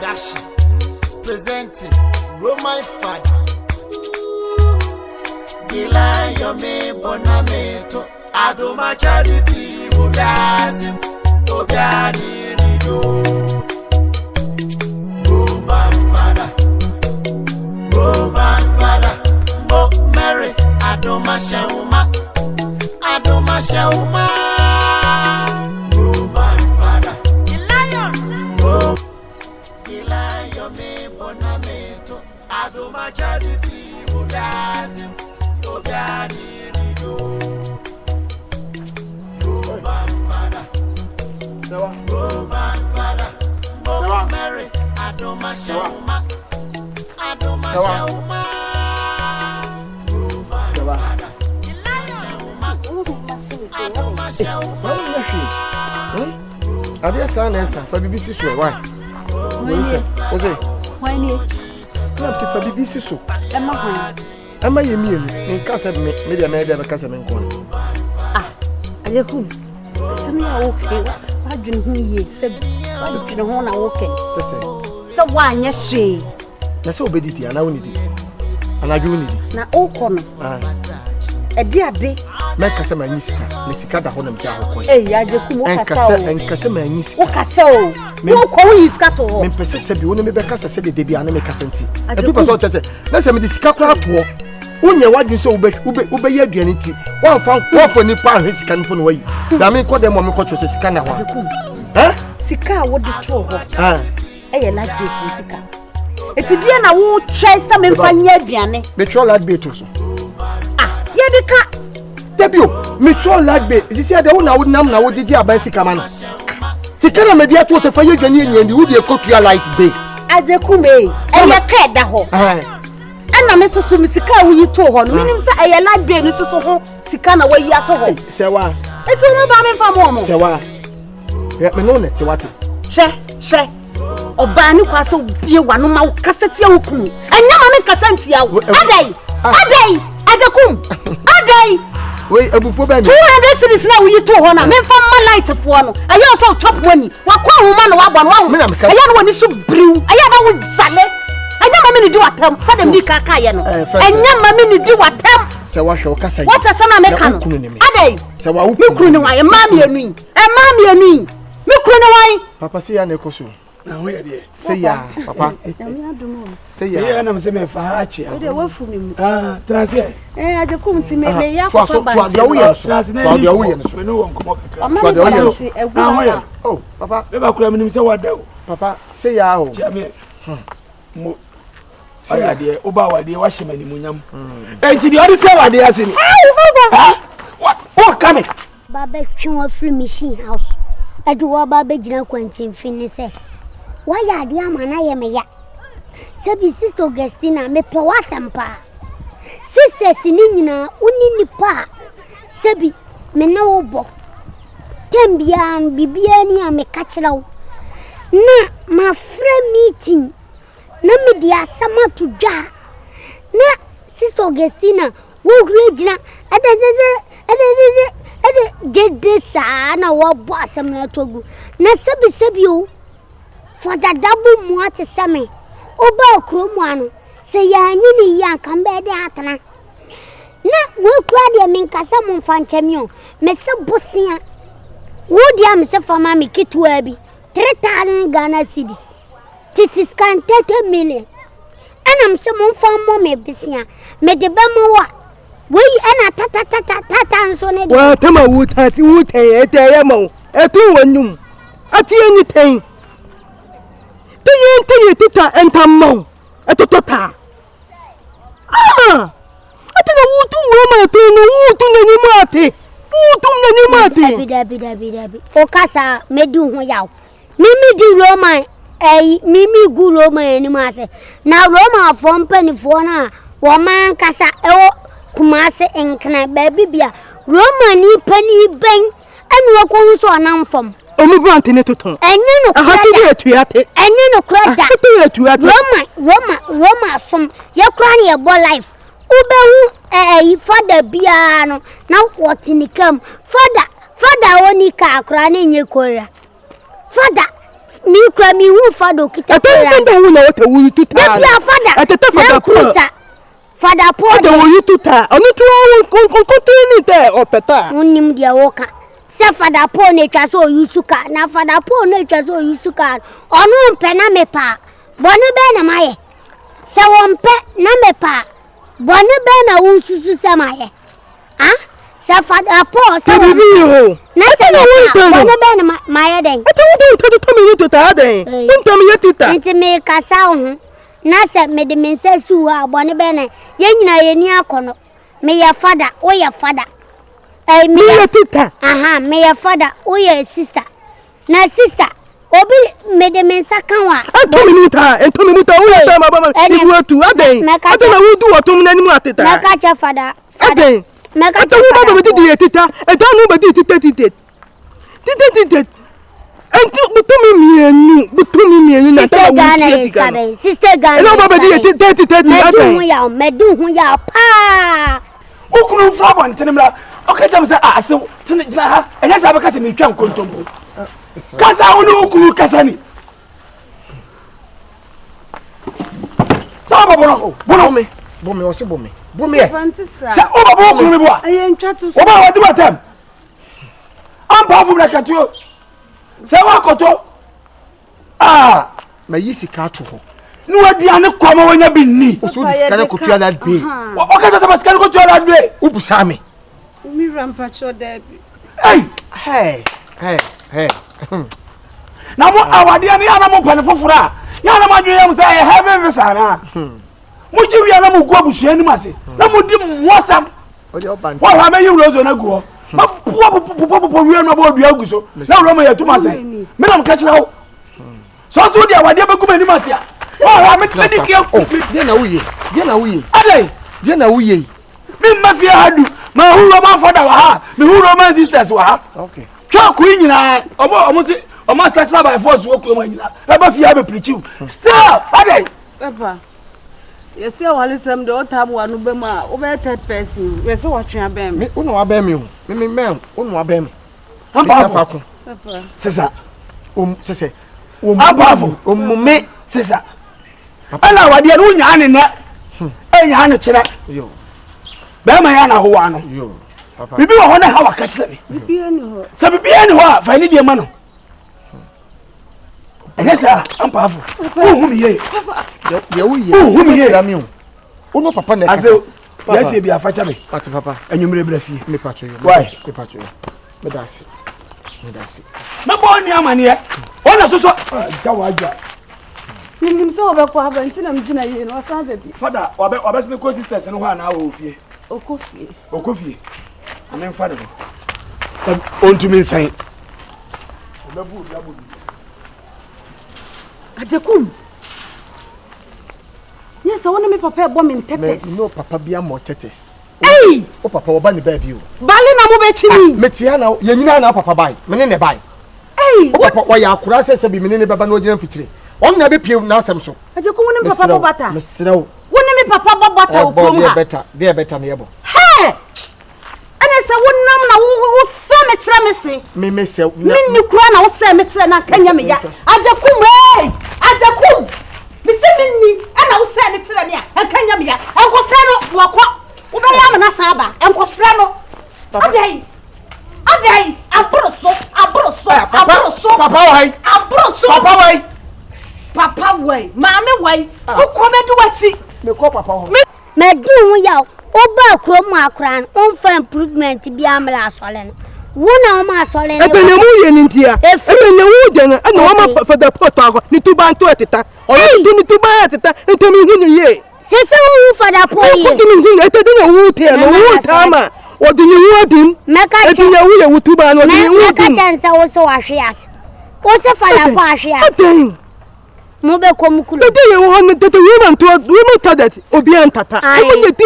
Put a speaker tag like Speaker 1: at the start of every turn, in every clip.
Speaker 1: production presenting Roman Father. Gila yome bonameto adoma charity budazim obiani nido. Roman Father Mo Mary adoma shauma Roman Father Gila yome bonameto adoma charity budazim obiani nido. Roman Father Mo Mary adoma shauma Roman Father
Speaker 2: Adia Sanessa, for BBC Show. Why? What's it?
Speaker 3: Why need?
Speaker 2: Perhaps for BBC Show.
Speaker 3: Am I
Speaker 2: you mean? In Casa Media Casamen.
Speaker 3: AGYAKOO. Some are okay. I don't know ye said, I don't want to walk. So why, yes, she.
Speaker 2: That's so BEDIIDE, and I need it. And I do need it.
Speaker 3: Now, all corner. A dear day.
Speaker 2: Make us a manisca, Messicata Honam Jaho.
Speaker 3: Eh, AGYAKOO,
Speaker 2: and Casamanis.
Speaker 3: Ocaso. No, call his cattle.
Speaker 2: Men persist, you only make us a city, Debbie, and make us empty. I do just say, let's have this cacra. Only what you so obey your dignity. One found one for Nippon, his can from away. I mean, call them on the scanner. Eh?
Speaker 3: Sika, what the trouble? I like the Sika. It's a dear now, who chase some in Fanya.
Speaker 2: Metro lad betos.
Speaker 3: Yadika.
Speaker 2: Debut, Metro lad be. This year the owner would now what did you buy Sikaman? Sikana media was a fire and the wood your country light bay.
Speaker 3: AGYAKOO me, and your cat that home. And I'm so Sika we told her. Meaning, I like being so Sikana way at home.
Speaker 2: Sewa.
Speaker 3: It's all about me for more.
Speaker 2: Sewa. Yet me know it. What?
Speaker 3: She. Obanu Castle be one of my cassette. And Yamma Cassantia. A day. AGYAKOO.
Speaker 2: Wait, a before 200
Speaker 3: cities now you told her. Men from my light of one. I also chop money. What woman or 1 I don't want to brew. I am with Sally. I never do a term, suddenly Kakayano. I never do a term.
Speaker 2: So what shall I say?
Speaker 3: What's a son of Mecano? A day.
Speaker 2: So I will
Speaker 3: cry away, mammy and me. And mammy and me. Look away.
Speaker 2: Papa, see AKOSUA.
Speaker 4: Now, where dear?
Speaker 2: Say ya, Papa. Say ya.
Speaker 4: And I'm saying, Fahachi.
Speaker 3: They work for me.
Speaker 4: Translate.
Speaker 3: AGYAKOO to me.
Speaker 2: Oh, Papa.
Speaker 4: Never could have say what though.
Speaker 2: Papa, say ya.
Speaker 4: Say ya, dear. OBAA, dear, wash him any munyam. And to the other tower, dear, saying, what coming?
Speaker 5: Baba came free machine house. I do a Baba Jina Quentin finish. Why are the Amana Yamaya? Sabi Sister Augustina, me Pawasampa. Sister Sinina, Unini Pa. Sabi, me no bo. Tembian, Bibiania, me catch it out. Na, my friend meeting. Na me dia sama to ja. Na, Sister Augustina, wo grejina. Dede sa na wo boasam na togu. Na sabi o. For the double muate same. Oba kromu anu. Se ya nyini ya kambe de atana. Na wo kwa de menkasa mo fanchemio. Me se bosia. Wo dia me se fama me kitwa bi. 3,000 Ghana cedis. Titis kan 30 million. Ana mse mo famo me bisia. Me de ba mo wa. We ana tata so ne.
Speaker 2: Wa tama wuta ya mo. Etu wanum. Ati anything. Teye tita entammo. Etotota. Atena wutu Roma tunu wutu nani mate.
Speaker 5: Dabi. Okasa medu ho yaw. Mimi di Roma mimi gu Roma eni mase. Na Roma fo mpanifo na wo man kasa ewo kumase enkna baby bia Roma ni pani ben anu akwo so anamfom.
Speaker 2: Omugu antene toton.
Speaker 5: Enye no kra.
Speaker 2: Ahatu de atuate.
Speaker 5: Enye no kra da.
Speaker 2: Ahatu atuate.
Speaker 5: Roma som. Ye kra ne ye bo life. Ubehu father bia no na watinikam. Father oni ka kra ne nye korea. Father me cry me who father kita.
Speaker 2: I don't know what you to tell.
Speaker 5: Father. Father Paul.
Speaker 2: You to tell. I'm not continue there or peta.
Speaker 5: Unim dia woka. Se Father Paul nature so yusuka. Na Father Paul nature so yusuka. Onu mpena me pa. Bonu be na maye. Se wompe na me pa. Bonu be na ususu se maye. Ah? Se Father Paul se
Speaker 2: bibi
Speaker 5: na se no bonu be na maye den.
Speaker 2: I don't tell me to tell den. Don't tell me yet.
Speaker 5: Nti me kasa ho. Na se me de me nsa su ha bonu be na ye nyina ye ni akono. Me ya father, o ya father. Me ya
Speaker 2: tita.
Speaker 5: Aha, me ya father, o ya sister. Na sister, obi me de me nsa kan wa.
Speaker 2: Antomi muta o ya ta ma ba. Ibu atu aden. Ata na wo du wo tum na ni mu atita.
Speaker 5: Me ka cha father.
Speaker 2: Aden.
Speaker 5: Me ka cha.
Speaker 2: Ata wo ba be di tita. E don no be di tita. Tita. Antu butumi mienu na ta wo ti.
Speaker 5: Sister Ghana.
Speaker 2: No ba be di tita.
Speaker 5: Medu hu ya pa.
Speaker 4: Okunu frabon tenimla. Okay, jam say ase tinigina ha. Enya sa be kase me twa nkontompo. Kasa wonu okunu kasa ni. Sa bono.
Speaker 2: Bomi o se bomi. Bomi e.
Speaker 4: Sa o babo okunu me bo a.
Speaker 3: Aye ntwa to
Speaker 4: so. O ba wadi watam. Am pa fu brakatuo. Sa wa koto. Ah,
Speaker 2: ma yisika to ho.
Speaker 4: Nu aduane kwama wonya binni.
Speaker 2: O so disika na kotua na be.
Speaker 4: O ka sa basika na kotua na be.
Speaker 2: Ubusa me.
Speaker 3: Mi rampa cho there.
Speaker 2: Hey.
Speaker 4: Na mo awade ani ana mo pane fofora. Ya na madwe yam say heaven visa na. Mo jiwi ana mo go busua ni mase. Na mo di mwasam.
Speaker 2: O de oban.
Speaker 4: Wa ha me yi rozo na go. Ma po wi na bo dua guso. Na ro ma yatuma say. Me na mo ka kira wo. So di awade be guma ni mase a. Wa ha me tedi ke ku.
Speaker 2: Dia na wuye.
Speaker 4: Adai.
Speaker 2: Dia na wuye.
Speaker 4: Me mafia hadu. Ma hu Roman father wa ha. Me hu Roman sisters wa ha.
Speaker 2: Okay.
Speaker 4: KWAKU nyina omo sexual by force wo ko nyina e ba fi be preach still adai
Speaker 3: Papa you say walisem de otam wa no be ma o be third person we say watwe abem
Speaker 2: me unu abem me me unu abem
Speaker 4: am
Speaker 2: Papa
Speaker 4: sesa
Speaker 2: sese
Speaker 4: me sesa ala wade no nya ne na enya ne kire
Speaker 2: yo
Speaker 4: be ma ya na ho wa no
Speaker 2: yo Papa
Speaker 4: bibi wo na ha wa ka kire me
Speaker 3: bibi ani ho
Speaker 4: sa bibi ani ho fa ni de ma no yes sir am powerful who me ye
Speaker 2: ye wuye
Speaker 4: who me ye
Speaker 2: rami unu papa na
Speaker 4: ase yes e bi afacha me
Speaker 2: Papa
Speaker 4: enyumre brafie
Speaker 2: me pacho yo
Speaker 4: why
Speaker 2: me pacho yo me dasi
Speaker 4: na bo ni amane ona soso jawa aja
Speaker 3: nim so obekwa abanti na mjina ye no san baby
Speaker 4: father obesne co sisters no ho na wo fie okofie amen father so ontumi nsan obebu diabo
Speaker 3: AGYAKOO yes I want me papa ebo me tetes
Speaker 2: no papa bia mo tetes
Speaker 3: hey
Speaker 2: o papa oba ni baby o
Speaker 3: bali na mo be chimi
Speaker 2: metia na ye nyina na papa bai me ne bai
Speaker 3: hey
Speaker 2: o papa wa ya akura se bi me ne baba na ogina fitire on na be pie na asem so
Speaker 3: AGYAKOO woni papa bobata
Speaker 2: me srew
Speaker 3: woni me papa bobata o krom ha
Speaker 2: de better na yebo
Speaker 3: hey ana se wonnam na wo se me kire me se
Speaker 2: me se
Speaker 3: minni kura na wo se me kire na kanya me ya AGYAKOO hey AGYAKOO me se minni ana wo se ne kire me ya kanya me ya enko frɛ no wakɔ wo be ya me na saba enko frɛ no adai abroso
Speaker 2: papa wai
Speaker 3: abroso papa wai mama wai wo ko me do wachi
Speaker 2: me ko papa ho
Speaker 5: Me do hu ya oba krom akran on fa improvement bi amla asole no wona o ma asole no
Speaker 2: ebe ne mu ye ni ntia ebe ne wu de na na o ma fa da poto ago ni tuba nto etita o ni tuba etita ento mi hu ni ye
Speaker 5: sese wu fa da po ye
Speaker 2: o ni hu ete de na wu te no wu tama o de ni wu adim
Speaker 5: meka
Speaker 2: ete na wu ye wu tuba no de ni wu
Speaker 5: meka
Speaker 2: adim
Speaker 5: chansa wo so ahweas wo se fa da po ahweas mo be ko mukulu
Speaker 2: de ye wo no de woman to woman cadet obi antata o ye ti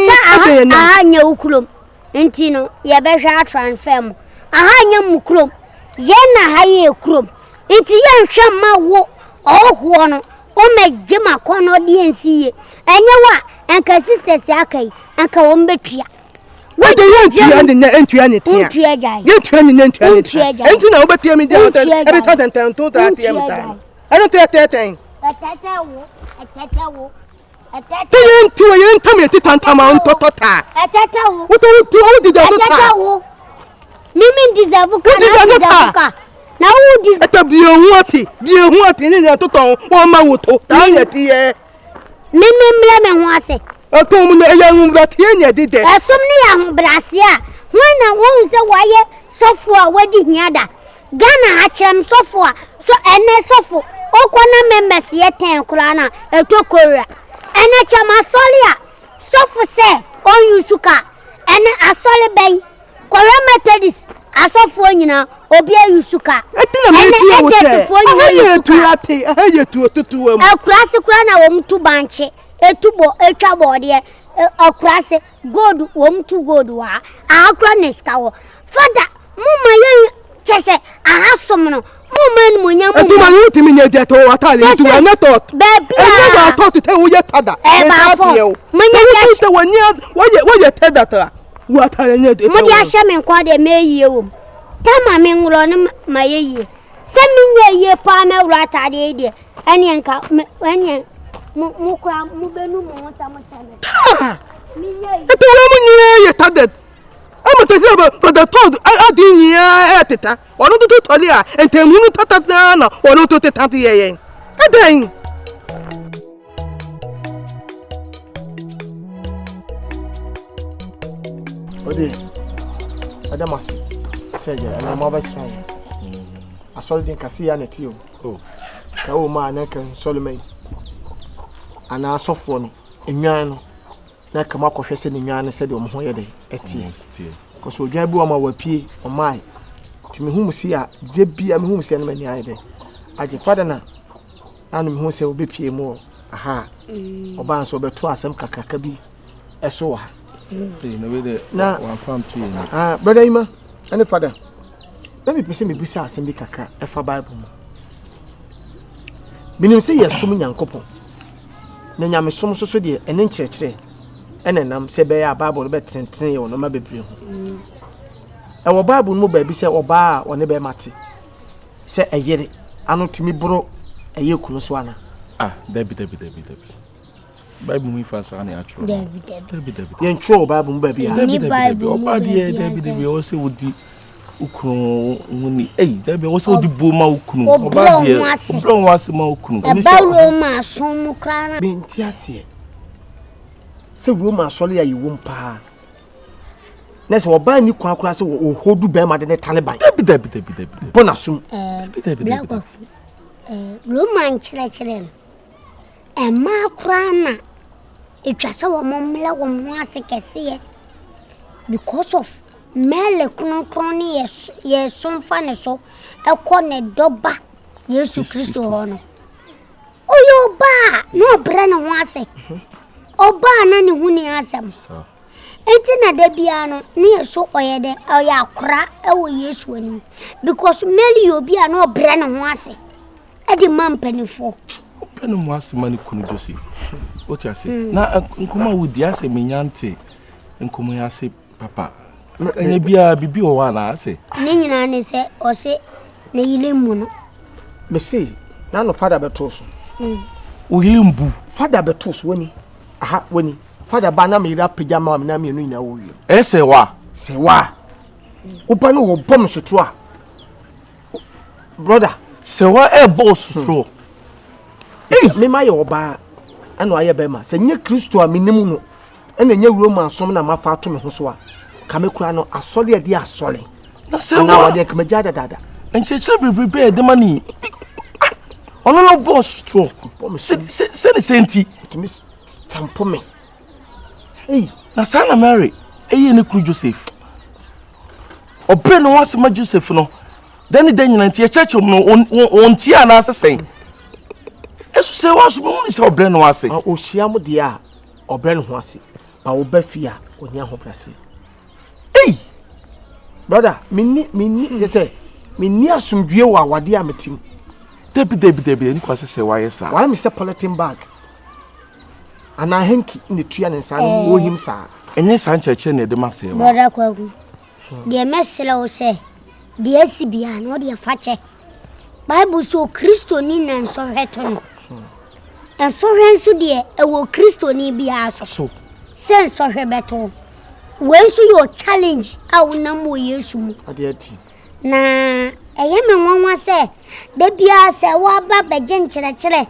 Speaker 5: sa aha nya ukulum enti no ye be hwa transfer mo aha nya mukulum ye na ha ye kurum enti ye hwa ma wo oho no o megye makono de ensiye enye wa enka sisters akai enka wo mbetua
Speaker 2: What do you do and the entry?
Speaker 5: Get you a guy.
Speaker 2: Get you and entry. And you know, but me down every time to that time. I don't take that thing.
Speaker 5: A tata.
Speaker 2: You tell me to tantamount to tota.
Speaker 5: A tata.
Speaker 2: What did you do?
Speaker 5: Mimi deserve now who did
Speaker 2: that be a what in a total 1 mouth. Mimi
Speaker 5: Lemon was it.
Speaker 2: I told me a young that here did it.
Speaker 5: As some young Brasia, when I won't say why software wedding yada. Ghana Hachem software, so and software. Okwana members yet 10 krana, a Korea. And a chamasolia, software say, on Yusuka, and a solid bay. Methodist, as of one, you know, Obia Yusuka. I didn't a classic run to banche, a tubo, a trouble, a classic good womb to go to our chronic. Father, Mumma, Chesse, I have some woman when you're that I thought, baby, I thought to tell you your father. When you tell that. What I need to Modia Shaman quite a may you. Tama Mingron, my ye. Send me ye palmer rat at the idea. And yanka when ye mukra mubenu more so much. The woman you thought I'm a the toad. I didn't hear it. Or not to Tolia and tell me to Tatana or not to Tatia. Again. Ode Adamasi Seja and my mother's friend. I saw it in Cassia and you. Oh, Kao man, I can Solomon. And I saw for in Yano. Nakamako Fessin in Yan said on Hoyade at yes, because we gave Boma were pee on my. To me, whom see a Debbie and whom see many idea. I just father now, and whom say will be pee more. Aha, or bounce over to us some Kakakabi. A soa. Now, brother Ima, and father, let me present me Bussa Assembly Kakra, a Bible. Meaning say yes, so many young couple. Then I'm so dear, and in church, and then I'm say by a Bible better than 10 or no, my baby. Our Bible no baby say OBAA or never matty. Say a year, I know to me, bro, a year Kunoswana.
Speaker 6: Ah, Debbie. Bible me fast and actual. Debbie. You
Speaker 2: troll Bible baby.
Speaker 6: Debbie also would the Ukro. Hey, Debbie also the Boma Ukno. Brown was more Ukno.
Speaker 5: About Roma, some crana.
Speaker 2: Bentiasia. Say Roma, sorry, you won't pa. Next, we'll buy new class or hold you bear than a Taliban. Debbie. Bonasum.
Speaker 5: Roman children. And my crana. It was our mamma was a see because of Mele Crony, yes, some funny so a corner doba, yes, to Christo honor. Oh, your bar, no Brennan was it. Oh, bar, none who near some. Ain't in a debiano near so oyede, or ya crack, oh, yes, winning. Because Melly will be a no Brennan was it. I demand penny for.
Speaker 6: Penny was money couldn't Joseph. What you say? Now, come with the assay, Mignante, and come here, say, Papa. And be a bibi or one, I say.
Speaker 5: Nina say, or say, Nailim.
Speaker 2: Missy, none of Father Betos.
Speaker 6: William Boo,
Speaker 2: Father Betos, winning. Aha, winning. Father Banami, that pajama, Nami, and William.
Speaker 6: Say wa.
Speaker 2: Open or bomb sutra. Brother,
Speaker 6: say what a boss throw.
Speaker 2: Me my OBAA. And I bema say nye Kristo a minimu and nye Roman som na mafa to me ho so a kame kura no asole ade asole
Speaker 6: na say
Speaker 2: na wade kame jada dada
Speaker 6: and che prepare the money ono no boss throw say the senti
Speaker 2: to me stampo me hey
Speaker 6: na sana Mary ne ku Joseph obre no wase ma Joseph no then nyina ntie church no on tia na asesen eso se was mo ni se obre no ase
Speaker 2: o hia mo de a obre no ho ase ba wo ba fi a onia ho brase hey brother minni ye say minni asumdue wa wade a metim
Speaker 6: debi ni kwase se wa yesa
Speaker 2: why me say polythene bag ana hanky in the tree and san wo him sa
Speaker 6: enye sancheche ne de mase wa
Speaker 5: brother kwaku de mesele wo se de asibia no de fache Bible so Kristo ni na nsohweto no nsohwe nso de ewo Kristo ni bia so se nsohwe beto when so your challenge a wonam wo Yesu mu
Speaker 2: ade ati
Speaker 5: na eye me nwanwa se de bia se wa ba beje nkyerɛkyerɛ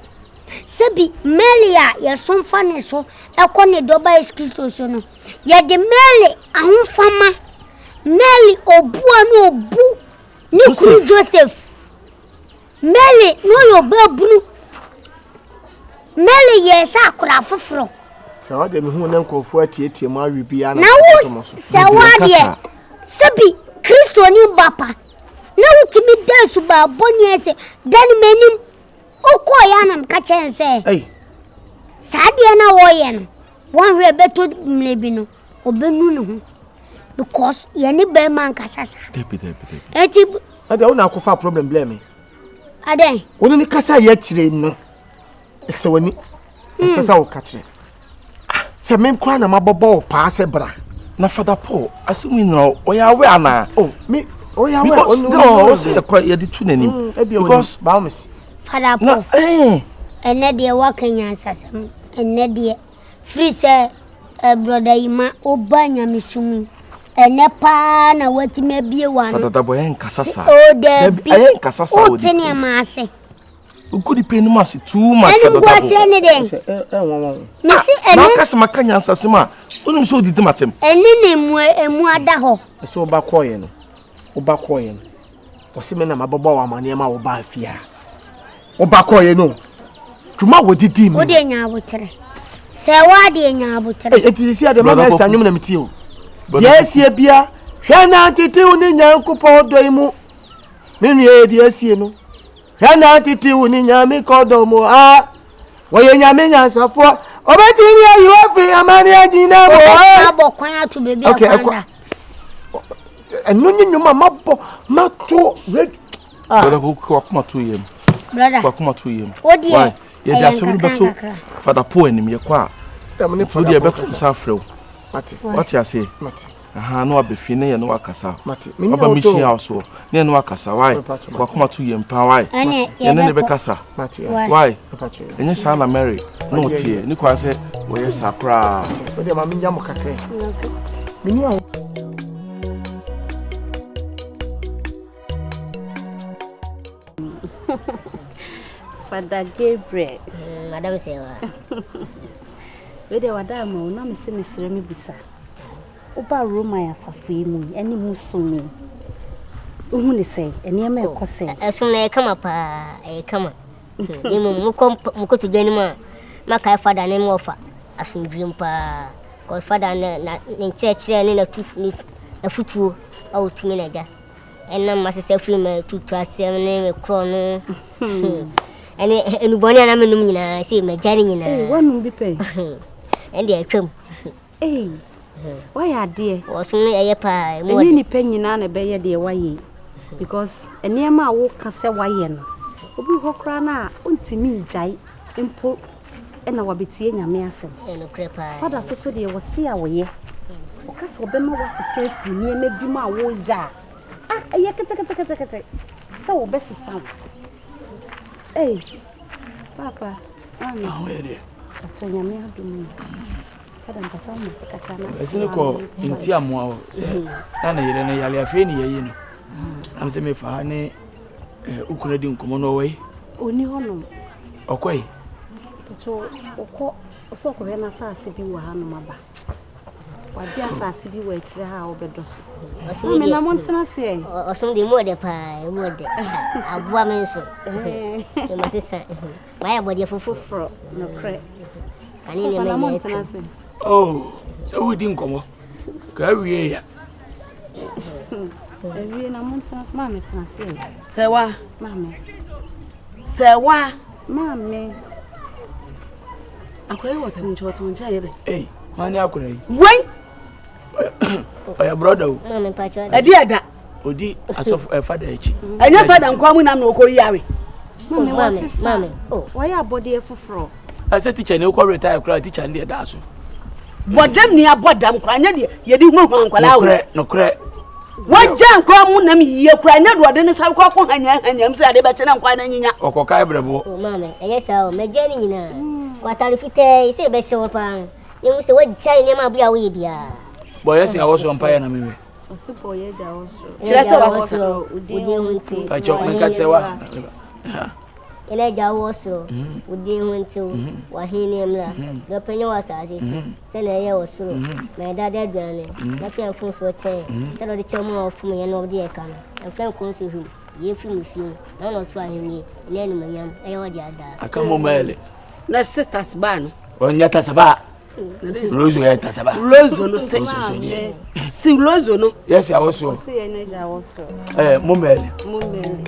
Speaker 5: sebi Melia ye sonfa ne so ekɔ ne doba Yesu Kristo so no ye de Meli ahofama Meli obua no obu ni kuru Joseph Meli no yo babunu Meli ye sa akura foforo
Speaker 2: so ade me hu na nkofo atietie mu awi bia
Speaker 5: na wo se wa de sebi Kristo ni bapa na wutimi dansu ba boni ese dan menim okoya na mka chense saade na wo ye no won hwe beto mlebi no obenu ne ho because ye ni be man kasasa
Speaker 6: debi
Speaker 5: eti
Speaker 2: ade wo na akofa problem blame
Speaker 5: ade
Speaker 2: woni ni kasa ye kire no se woni sesa wo ka kire se mem kwa na mabobo pa se bra
Speaker 6: na Father Paul asemi no oyawe ana
Speaker 2: me oyawe
Speaker 6: no say ye di tu nanim because
Speaker 2: baumes
Speaker 5: Father Paul ene de wakanya asasam ene de free say brother Ima obanya misumi ene pa na watime bie wa no
Speaker 6: Father Dabo yen kasasa
Speaker 5: o de
Speaker 6: yen kasasa
Speaker 5: o tene ma ase
Speaker 6: ukudi pe numa se too much
Speaker 5: Father Dabo ene se ne de misi ene
Speaker 6: na kasa makanya asasema onum so didi matem
Speaker 5: ene ne emu ada ho
Speaker 2: so oba koye no osime na mabobo wa mane ma oba afia oba koye no dwuma wodidi mi
Speaker 5: wode nya abotere se wa de nya abotere
Speaker 2: etisi ade mama esa nwum na meti o de asie bia hwe na tete uni nyankopɔ do imu menu e de asie no hwe na tete uni nyame kodo mu a woye nyame nyansafo obeti ni ayi ofri amani agina bo
Speaker 5: abo kwan ato bebi akwanda
Speaker 2: enu nyuma mabo mato red
Speaker 6: brother ko akoma to yem
Speaker 5: brother
Speaker 6: ko akoma to yem
Speaker 5: odi
Speaker 6: ye da so beto Father Paul enim ye kwa odi e beto safrew
Speaker 2: mate
Speaker 6: what you say
Speaker 2: mate
Speaker 6: aha no abefi ne ye no akasa
Speaker 2: mate
Speaker 6: baba mission house so ne no akasa why ko akoma to yem pa why ye ne be kasa
Speaker 2: mate
Speaker 6: why enye sa na Mary no tie ni kwa se wo ye sakra
Speaker 2: odi ma minya mo kakre minya
Speaker 3: Father Gabriel
Speaker 5: madam sewa
Speaker 3: we de wada ma na me se mesre me bisa oba Roma ya safo mu eni musumi ohu ne sei eni ma ekose
Speaker 5: eso na kama pa kama ni mu ko to dwani ma maka Father ne mo ofa asundwem pa ko Father na church ne na tufu na futuo au tumi na ja enna masese film tutu asem ne me kro no eni boni na menum nyina se me jari nyina
Speaker 3: wanu bi pe
Speaker 5: endi atwam
Speaker 3: why ade
Speaker 5: wo so ne eye pa
Speaker 3: mo ni pe nyina na be ye de waye because eniema wo ka se waye no obi hokra na ontimi jai empo ena wabetie nyame asem
Speaker 5: eno krepa
Speaker 3: Father so de wo se a wo ye o ka se obe ma wasese fi ni na bi ma wo ja eye kete so wo be sesa papa
Speaker 4: where there
Speaker 3: so nyame adum Father mpacha mo se kaka na
Speaker 4: esini ko nti amoa o se na yele na yale afi ni yeyi no am se me fa ne ukuna di nkomo no we
Speaker 3: oni hono
Speaker 4: okoi
Speaker 3: so okọ so ko na saase bi wa hanu maba waji asase bi wa ekire ha obedoso me na montena se
Speaker 5: osum de mo de pa mo de abua menso e masisa maya body fufufro
Speaker 3: no pre
Speaker 5: ani ne me
Speaker 3: montena se
Speaker 4: so we di nkomo ka wiye ya
Speaker 3: ewie na montena se ma metena se
Speaker 7: sewa
Speaker 3: mame
Speaker 7: akwai watu nje yebe
Speaker 4: mani akwai
Speaker 7: wai
Speaker 4: oya brother o
Speaker 5: me pacho
Speaker 7: edi ada
Speaker 4: odi asof Father echi
Speaker 7: enya Father nkwa mu nam na okoyi yawe
Speaker 3: mame wasisa why abode efufro
Speaker 4: ase teacher ne ko retire kra teacher ndi da so
Speaker 7: Bodam ni abodam kwa nya de ye di hu kwala wo.
Speaker 4: No kre.
Speaker 7: Wajan kwa mu nam ye kura nya do de ne sa kwa ko hanyam se ade be che na kwa na nyinya.
Speaker 4: Okokai brebo.
Speaker 8: O mama, eyesa o meje ni nyina. Kwa tarifite ise be show pa. Yemu se wajai ne ma bia wo bia.
Speaker 4: Boy yes ya wo so mpaye na mewe.
Speaker 7: Osipo ye ja wo so.
Speaker 8: Chira se wo so udi hunti.
Speaker 4: Pa cho me ka se wa.
Speaker 8: Ele ja wo so udi hunti wa hini mla. Do penyo wa sa asisi. Se na ye wo so. Me dada aduane. Na fi anfun so chen. Se do de chemo of me na odi e kan. Anfa ko so hu. Ye fi musuo. Na no so ahini. Ne ni manyam. E wo di ada.
Speaker 4: Aka mo mele.
Speaker 7: Na sisters ba no.
Speaker 4: Onya tasaba. Lozo ya tasaba.
Speaker 7: Lozo no se. Si lozo no.
Speaker 4: Yes ya wo so.
Speaker 7: Si ye ne ja wo so.
Speaker 4: Mo mele.
Speaker 7: Mo mele.